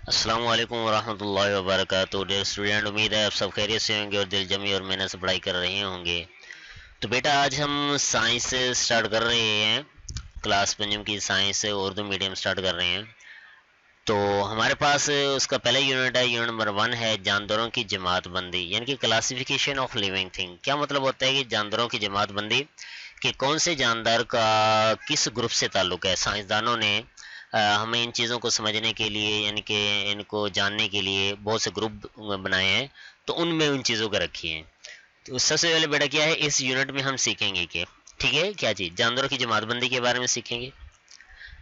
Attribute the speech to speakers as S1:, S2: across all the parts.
S1: السلام علیکم ورحمۃ اللہ وبرکاتہ ڈیئر اسٹوڈنٹ، امید ہے آپ سب خیریت سے ہوں گے اور دل جمی اور محنت سے پڑھائی کر رہے ہوں گے۔ تو بیٹا آج ہم سائنس سٹارٹ کر رہے ہیں، کلاس پنجم کی سائنس اردو میڈیم سٹارٹ کر رہے ہیں۔ تو ہمارے پاس اس کا پہلا یونٹ ہے، یونٹ نمبر 1 ہے جانداروں کی جماعت بندی، یعنی کہ کلاسیفیکیشن آف لیونگ تھنگ۔ کیا مطلب ہوتا ہے کہ جانداروں کی جماعت بندی، کہ کون سے جاندار کا کس گروپ سے تعلق ہے۔ سائنسدانوں نے ہمیں ان چیزوں کو سمجھنے کے لیے، یعنی کہ ان کو جاننے کے لیے بہت سے گروپ بنائے ہیں، تو ان میں ان چیزوں کو رکھی ہیں۔ تو سب سے پہلے بیٹا کیا ہے، اس یونٹ میں ہم سیکھیں گے کہ ٹھیک ہے کیا چیز، جانداروں کی جماعت بندی کے بارے میں سیکھیں گے۔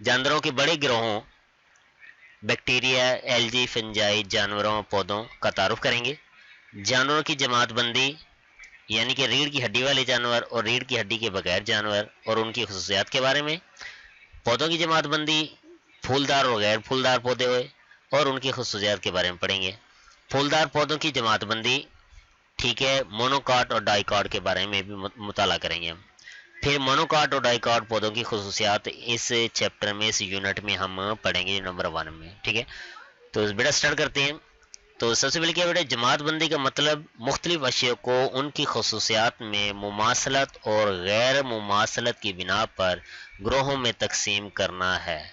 S1: جانداروں کے بڑے گروہوں بیکٹیریا، ایلجی، فنجائی، جانوروں اور پودوں کا تعارف کریں گے۔ جانوروں کی جماعت بندی یعنی کہ ریڑھ کی ہڈی والے جانور اور ریڑھ کی ہڈی کے بغیر جانور اور ان کی خصوصیات کے بارے میں۔ پودوں کی جماعت بندی پھولدار اور غیر پھولدار پودے ہوئے اور ان کی خصوصیات کے بارے میں پڑھیں گے۔ پھولدار پودوں کی جماعت بندی ٹھیک ہے، مونوکاٹ اور ڈائیکاٹ کے بارے میں بھی مطالعہ کریں گے ہم۔ پھر مونوکاٹ اور ڈائیکاٹ پودوں کی خصوصیات اس چیپٹر میں، اس یونٹ میں ہم پڑھیں گے نمبر 1 میں، ٹھیک ہے۔ تو بیٹا سٹارٹ کرتے ہیں۔ تو سب سے پہلے کیا بیٹا، جماعت بندی کا مطلب مختلف اشیاء کو ان کی خصوصیات میں مماثلت اور غیر مماثلت کی بنا پر گروہوں میں تقسیم کرنا ہے۔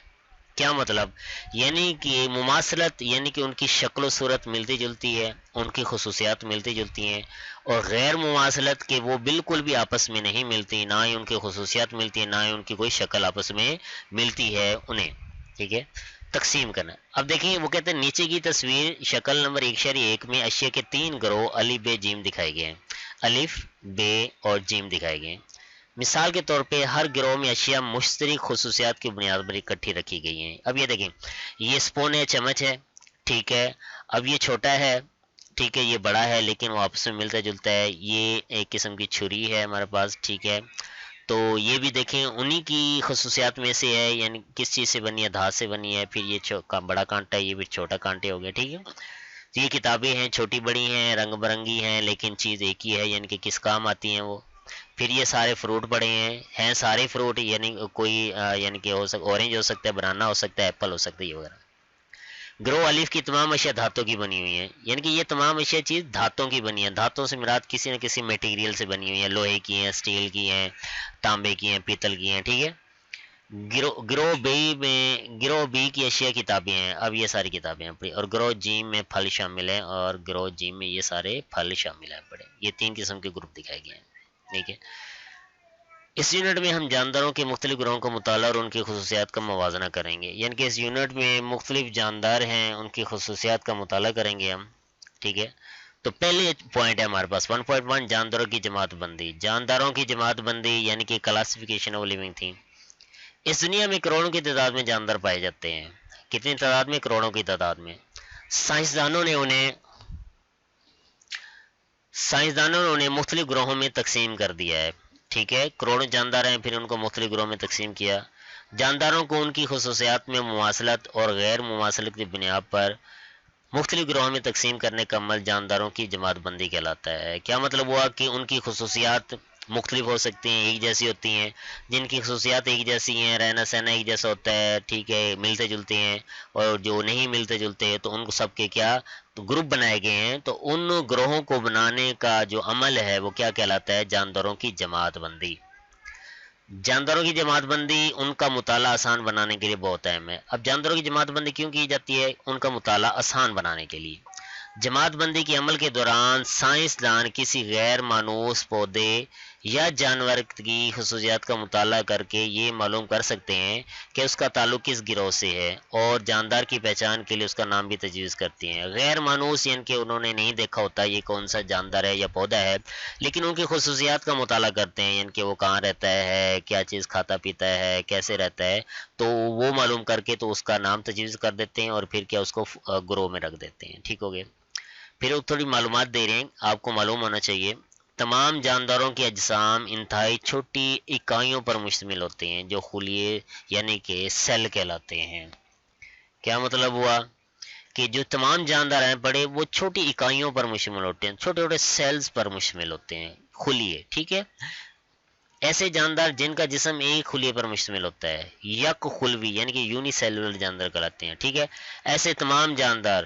S1: کیا مطلب، یعنی کہ مماثلت یعنی کہ ان کی شکل و صورت ملتی جلتی ہے، ان کی خصوصیات ملتی جلتی ہیں، اور غیر مماثلت کہ وہ بالکل بھی آپس میں نہیں ملتی، نہ ہی ان کی خصوصیات ملتی ہیں، نہ ہی ان کی کوئی شکل آپس میں ملتی ہے انہیں، ٹھیک ہے۔ تقسیم کرنا، اب دیکھیں وہ کہتے ہیں نیچے کی تصویر شکل نمبر 1.1 میں اشیاء کے 3 گروہ الف ب جیم دکھائے گئے ہیں، الف ب اور جیم دکھائے گئے ہیں۔ مثال کے طور پہ ہر گروہ میں اشیاء مشترک خصوصیات کی بنیاد پر اکٹھی رکھی گئی ہیں۔ اب یہ دیکھیں، یہ سپون ہے، چمچ ہے، ٹھیک ہے۔ اب یہ چھوٹا ہے، ٹھیک ہے، یہ بڑا ہے لیکن وہ آپس میں ملتا جلتا ہے۔ یہ ایک قسم کی چھری ہے ہمارے پاس، ٹھیک ہے۔ تو یہ بھی دیکھیں انہی کی خصوصیات میں سے ہے، یعنی کس چیز سے بنی ہے، دھات سے بنی ہے۔ پھر یہ بڑا کانٹا ہے، یہ بھی چھوٹا کانٹے ہو گیا، ٹھیک ہے۔ تو یہ کتابیں ہیں، چھوٹی بڑی ہیں، رنگ برنگی ہیں، لیکن چیز ایک ہی ہے، یعنی کہ کس کام آتی ہیں وہ۔ پھر یہ سارے فروٹ پڑے ہیں سارے فروٹ، یعنی کوئی یعنی کہ ہو سکتا اورنج ہو سکتا ہے، بنانا ہو سکتا ہے، ایپل ہو سکتا ہے، یہ وغیرہ۔ گروہ الف کی تمام اشیاء دھاتوں کی بنی ہوئی ہیں، یعنی کہ یہ تمام اشیاء چیز دھاتوں کی بنی ہیں۔ دھاتوں سے مراد کسی نہ کسی میٹیریل سے بنی ہوئی ہیں، لوہے کی ہیں، اسٹیل کی ہیں، تانبے کی ہیں، پیتل کی ہیں، ٹھیک ہے۔ گروہ بی کی اشیاء کتابیں ہیں، اب یہ ساری کتابیں ہیں پڑھی، اور گروہ جیم میں پھل شامل ہیں، اور گروہ جیم میں یہ سارے پھل شامل ہیں پڑھے۔ یہ 3 قسم کے گروپ دکھائے گئے ہیں، ٹھیک ہے۔ اس یونٹ میں ہم جانداروں کے مختلف گروہوں کا مطالعہ اور ان کی خصوصیات کا موازنہ کریں گے، یعنی کہ اس یونٹ میں مختلف جاندار ہیں، ان کی خصوصیات کا مطالعہ کریں گے ہم، ٹھیک ہے۔ تو پہلے پوائنٹ ہے ہمارے پاس 1.1 جانداروں کی جماعت بندی۔ جانداروں کی جماعت بندی یعنی کہ کلاسیفیکیشن آف لیونگ تھنگ۔ اس دنیا میں کروڑوں کی تعداد میں جاندار پائے جاتے ہیں۔ کتنی تعداد میں؟ کروڑوں کی تعداد میں۔ سائنسدانوں نے انہیں مختلف گروہوں میں تقسیم کر دیا ہے، ٹھیک ہے۔ کروڑوں جاندار ہیں، پھر ان کو مختلف گروہوں میں تقسیم کیا۔ جانداروں کو ان کی خصوصیات میں مماثلت اور غیر مماثلت کی بنیاد پر مختلف گروہوں میں تقسیم کرنے کا عمل جانداروں کی جماعت بندی کہلاتا ہے۔ کیا مطلب ہوا کہ ان کی خصوصیات مختلف ہو سکتی ہیں، ایک جیسی ہوتی ہیں، جن کی خصوصیات ایک جیسی ہیں، رہنا سہنا ایک جیسا ہوتا ہے، ٹھیک ہے، ملتے جلتے ہیں، اور جو نہیں ملتے جلتے تو ان کو سب کے کیا گروپ بنائے گئے ہیں۔ تو ان گروہوں کو بنانے کا جو عمل ہے وہ کیا کہلاتا ہے؟ جانداروں کی جماعت بندی۔ جانداروں کی جماعت بندی ان کا مطالعہ آسان بنانے کے لیے بہت اہم ہے۔ اب جانداروں کی جماعت بندی کیوں کی جاتی ہے؟ ان کا مطالعہ آسان بنانے کے لیے۔ جماعت بندی کے عمل کے دوران سائنسدان کسی غیر مانوس پودے یا جانور کی خصوصیات کا مطالعہ کر کے یہ معلوم کر سکتے ہیں کہ اس کا تعلق کس گروہ سے ہے، اور جاندار کی پہچان کے لیے اس کا نام بھی تجویز کرتی ہیں۔ غیر مانوس یعنی کہ انہوں نے نہیں دیکھا ہوتا یہ کون سا جاندار ہے یا پودا ہے، لیکن ان کی خصوصیات کا مطالعہ کرتے ہیں، یعنی کہ وہ کہاں رہتا ہے، کیا چیز کھاتا پیتا ہے، کیسے رہتا ہے، تو وہ معلوم کر کے تو اس کا نام تجویز کر دیتے ہیں، اور پھر کیا اس کو گروہ میں رکھ دیتے ہیں، ٹھیک ہو گئے۔ پھر تھوڑی معلومات دے رہے ہیں، آپ کو معلوم ہونا چاہیے۔ تمام جانداروں کے اجسام انتہائی چھوٹی اکائیوں پر مشتمل ہوتے ہیں جو خلیے یعنی کہ سیل کہلاتے ہیں۔ کیا مطلب ہوا کہ جو تمام جاندار ہیں پڑے وہ چھوٹی اکائیوں پر مشتمل ہوتے ہیں، چھوٹے چھوٹے سیلز پر مشتمل ہوتے ہیں، خلیے، ٹھیک ہے۔ ایسے جاندار جن کا جسم ایک خلیے پر مشتمل ہوتا ہے یک خلوی یعنی کہ یونی سیلولر جاندار کہلاتے ہیں. ٹھیک ہے. ایسے تمام جاندار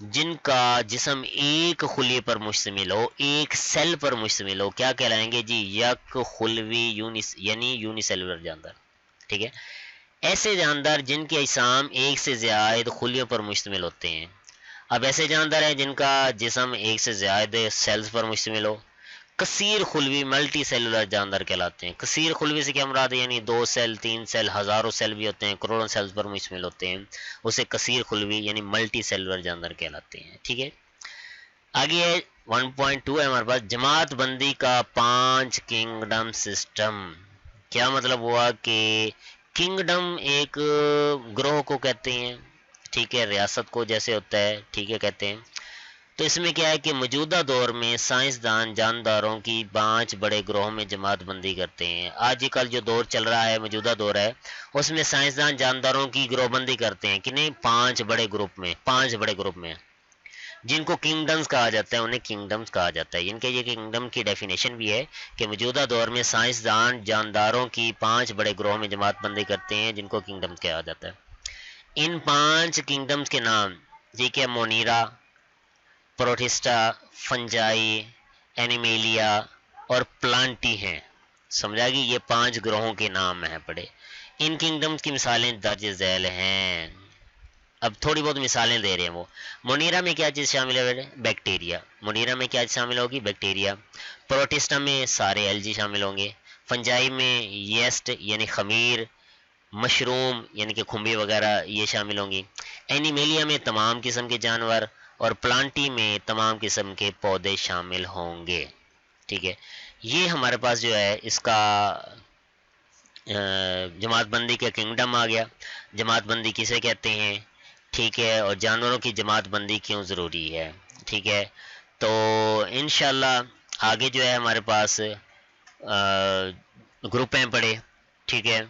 S1: جن کا جسم ایک خلیے پر مشتمل ہو ایک سیل پر مشتمل ہو کیا کہلائیں گے جی یک خلوی یعنی یونی سیلولر جاندار. ٹھیک ہے. ایسے جاندار جن کے اجسام ایک سے زائد خلیوں پر مشتمل ہوتے ہیں. اب ایسے جاندار ہیں جن کا جسم ایک سے زائد سیلز پر مشتمل ہو کثیر خلوی ملٹی سیلولر جاندار کہلاتے ہیں. کثیر خلوی سے کیا مراد ہے یعنی 2 سیل 3 سیل ہزاروں سیل بھی ہوتے ہیں کروڑوں سیلز پر مشتمل ہوتے ہیں اسے کثیر خلوی یعنی ملٹی سیلولر جاندار کہلاتے ہیں. ٹھیک ہے. آگے 1.2 ہے ہمارے پاس جماعت بندی کا 5 کنگڈم سسٹم. کیا مطلب ہوا کہ کنگڈم ایک گروہ کو کہتے ہیں. ٹھیک ہے. ریاست کو جیسے ہوتا ہے ٹھیک ہے کہتے ہیں. تو اس میں کیا ہے کہ موجودہ دور میں سائنسدان جانداروں کی 5 بڑے گروہوں میں جماعت بندی کرتے ہیں. آج کل جو دور چل رہا ہے موجودہ دور ہے اس میں سائنسدان جانداروں کی گروہ بندی کرتے ہیں کہ نہیں 5 بڑے گروپ میں جن کو کنگڈمز کہا جاتا ہے انہیں کنگڈمز کہا جاتا ہے. ان کے یہ کنگڈم کی ڈیفینیشن بھی ہے کہ موجودہ دور میں سائنسدان جانداروں کی 5 بڑے گروہوں میں جماعت بندی کرتے ہیں جن کو کنگڈمز کہا جاتا ہے. ان 5 کنگڈمز کے نام ٹھیک ہے مونیرا پروٹسٹا فنجائی اینیمیلیا اور پلانٹی ہیں. سمجھا گی یہ 5 گروہوں کے نام ہیں پڑے. ان کنگڈمز کی مثالیں درج ذیل ہیں. اب تھوڑی بہت مثالیں دے رہے ہیں وہ. مونیرا میں کیا چیز شامل ہے بیکٹیریا. مونیرا میں کیا شامل ہوگی بیکٹیریا. پروٹسٹا میں سارے ایلجی شامل ہوں گے. فنجائی میں یسٹ یعنی خمیر مشروم یعنی کہ کھمبی وغیرہ یہ شامل ہوں گی. اینیمیلیا میں تمام قسم کے جانور اور پلانٹی میں تمام قسم کے پودے شامل ہوں گے. ٹھیک ہے. یہ ہمارے پاس جو ہے اس کا جماعت بندی کا کنگڈم آ گیا. جماعت بندی کسے کہتے ہیں ٹھیک ہے اور جانوروں کی جماعت بندی کیوں ضروری ہے. ٹھیک ہے. تو انشاءاللہ آگے جو ہے ہمارے پاس گروپ ہیں پڑھے. ٹھیک ہے.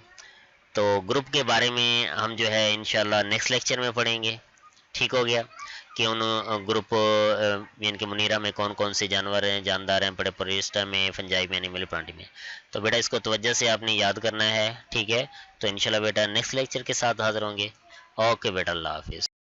S1: تو گروپ کے بارے میں ہم جو ہے انشاءاللہ نیکسٹ لیکچر میں پڑھیں گے. ٹھیک ہو گیا کہ ان گروپ یعنی کہ منیرا میں کون کون سے جانور ہیں جاندار ہیں پڑے پروٹسٹا میں فنجائی میں اینیمل پلانٹی میں. تو بیٹا اس کو توجہ سے آپ نے یاد کرنا ہے. ٹھیک ہے. تو انشاءاللہ بیٹا نیکسٹ لیکچر کے ساتھ حاضر ہوں گے. اوکے بیٹا اللہ حافظ.